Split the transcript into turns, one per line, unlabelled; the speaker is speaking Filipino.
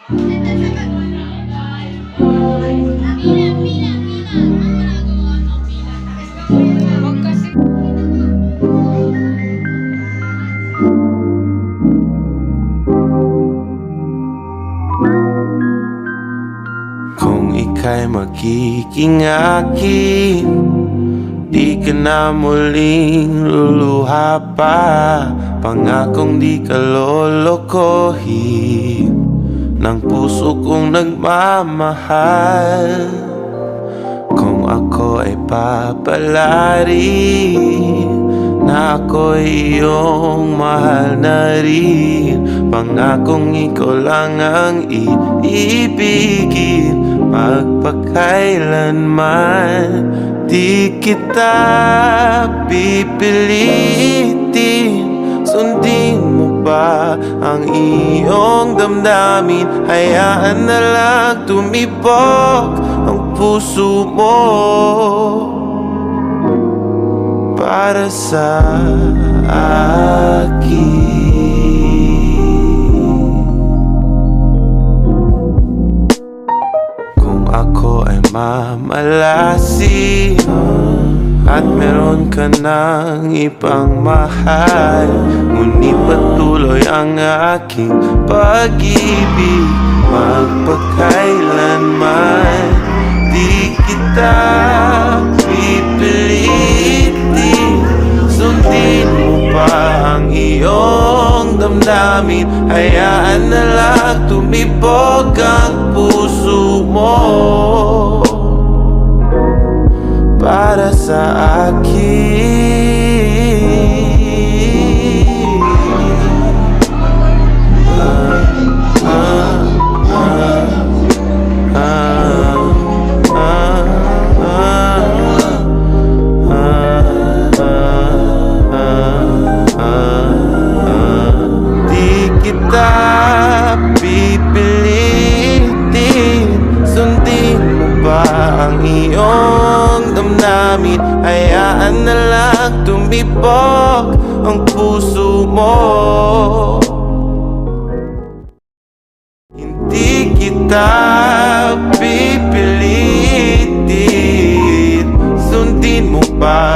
Kung ika'y magiging akin, di ka na muling luluha pa. Pangakong di ka lolokohin ng puso kong nagmamahal. Kung ako ay papalarin na ako'y iyong mahal na rin, pangakong ikaw lang ang iibigin magpakailanman. Di kita pipilitin, sundin mo ba ang iyong damdamin? Hayaan na lang tumibok ang puso mo para sa akin. Kung ako ay mamalasin at meron ka ng ibang mahal, ngunit patuloy ang aking pag-ibig magpakailanman. Di kita pipilitin, sundin mo pa ang iyong damdamin. Hayaan na lang tumibok ang puso mo para sa akin. Di kita pipilitin, sundin mo ba ang iyong damdamin? Hayaan na lang tumibok ang puso mo. Hindi kita pipilitin, sundin mo ba